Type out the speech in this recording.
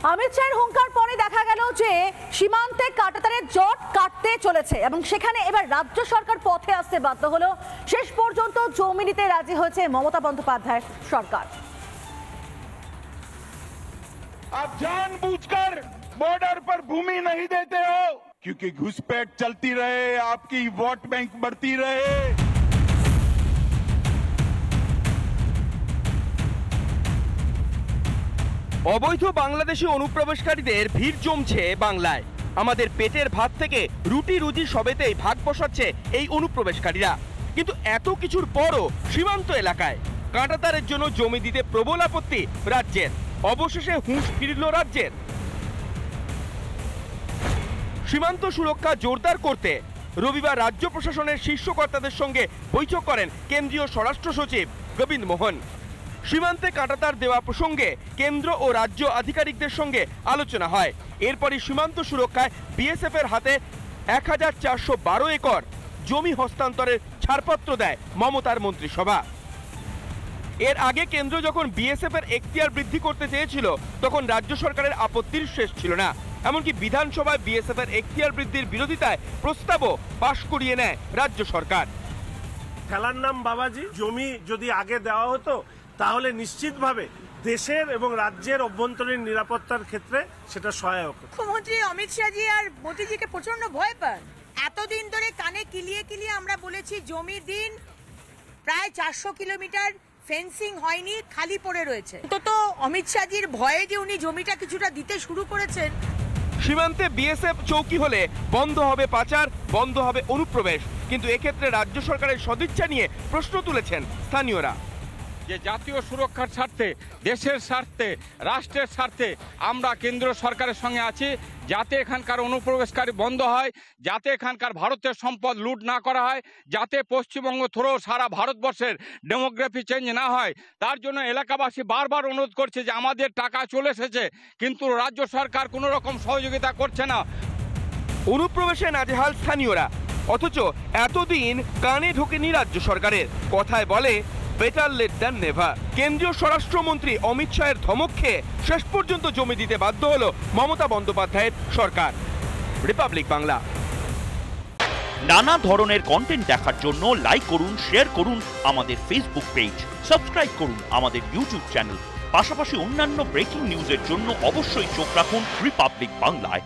অমিত শাহের হুঙ্কার পরে দেখা গেল যে সীমান্তে কাঁটাতারের জট কাটতে চলেছে এবং সেখানে এবার রাজ্য সরকার পথে আসতে বাধ্য হলো। শেষ পর্যন্ত জমি নিতে রাজি হয়েছে মমতা বন্দ্যোপাধ্যায়ের সরকার। आप जानबूझकर बॉर्डर पर भूमि नहीं देते हो क्योंकि घुसपैठ चलती रहे, आपकी वोट बैंक बढ़ती रहे। অবৈধ বাংলাদেশি অনুপ্রবেশকারীদের ভিড় জমছে বাংলায়। আমাদের পেটের ভাত থেকে রুটি রুজি সবেতেই ভাগ বসাচ্ছে এই অনুপ্রবেশকারীরা। কিন্তু এত কিছুর পরও সীমান্ত এলাকায় কাঁটাতারের জন্য জমি দিতে প্রবল আপত্তি রাজ্যের। অবশেষে হুঁশ ফিরল রাজ্যের। সীমান্ত সুরক্ষা জোরদার করতে রবিবার রাজ্য প্রশাসনের শীর্ষ কর্তাদের সঙ্গে বৈঠক করেন কেন্দ্রীয় স্বরাষ্ট্র সচিব গোবিন্দ মোহন। সীমান্তে কাঁটাতার দেওয়া প্রসঙ্গে কেন্দ্র ও রাজ্য আধিকারিকদের সঙ্গে আলোচনা হয়। এরপরই সীমান্ত সুরক্ষায় বিএসএফ এর হাতে 1412 একর জমি হস্তান্তরের ছাড়পত্র দেয় মমতার মন্ত্রিসভা। এর আগে কেন্দ্র যখন বিএসএফ এর এখতিয়ার বৃদ্ধি করতে চেয়েছিল তখন রাজ্য সরকারের আপত্তির শেষ ছিল না। এমনকি বিধানসভায় বিএসএফ এর এখতিয়ার বৃদ্ধির বিরোধিতায় প্রস্তাবও পাশ করিয়ে নেয় রাজ্য সরকার। খেলার নাম বাবাজি, জমি যদি আগে দেওয়া হতো তাহলে নিশ্চিতভাবে দেশের এবং রাজ্যের অভ্যন্তরীণ নিরাপত্তার ক্ষেত্রে সেটা সহায়ক। মুখ্যমন্ত্রী অমিত শাহজি আর মোদিজিকে প্রচন্ড ভয় পান। এতদিন ধরে কানে কিলিয়ে কিলিয়ে আমরা বলেছি জমি দিন, প্রায় 400 কিলোমিটার ফেন্সিং হয়নি, খালি পড়ে রয়েছে। তো অমিত শাহজির ভয়ে যে উনি জমিটা কিছুটা দিতে শুরু করেছেন। সীমান্তে বিএসএফ চৌকি হলে বন্ধ হবে পাচার, বন্ধ হবে অনুপ্রবেশ। কিন্তু এক্ষেত্রে রাজ্য সরকারের সদিচ্ছা নিয়ে প্রশ্ন তুলেছেন স্থানীয়রা। যে জাতীয় সুরক্ষার স্বার্থে, দেশের স্বার্থে, রাষ্ট্রের স্বার্থে আমরা কেন্দ্র সরকারের সঙ্গে আছি, যাতে এখানকার অনুপ্রবেশকারী বন্ধ হয়, যাতে এখানকার ভারতের সম্পদ লুট না করা হয়, যাতে পশ্চিমবঙ্গ থ্রো সারা ভারতবর্ষের ডেমোগ্রাফি চেঞ্জ না হয়। তার জন্য এলাকাবাসী বারবার অনুরোধ করছে যে আমাদের টাকা চলে এসেছে, কিন্তু রাজ্য সরকার কোনো রকম সহযোগিতা করছে না। অনুপ্রবেশে নাজেহাল স্থানীয়রা, অথচ এতদিন কানে ঢোকেনি রাজ্য সরকারের। কথায় বলে বেটার লেট দ্যান নেভার। কেন্দ্রীয় স্বরাষ্ট্রমন্ত্রী অমিত শাহের ধমক খেয়ে শেষ পর্যন্ত জমি দিতে বাধ্য হলো মমতা বন্দ্যোপাধ্যায়ের সরকার। রিপাবলিক বাংলা। নানা ধরনের কন্টেন্ট দেখার জন্য লাইক করুন, শেয়ার করুন আমাদের ফেসবুক পেজ, সাবস্ক্রাইব করুন আমাদের ইউটিউব চ্যানেল। পাশাপাশি অন্যান্য ব্রেকিং নিউজের জন্য অবশ্যই চোখ রাখুন রিপাবলিক বাংলায়।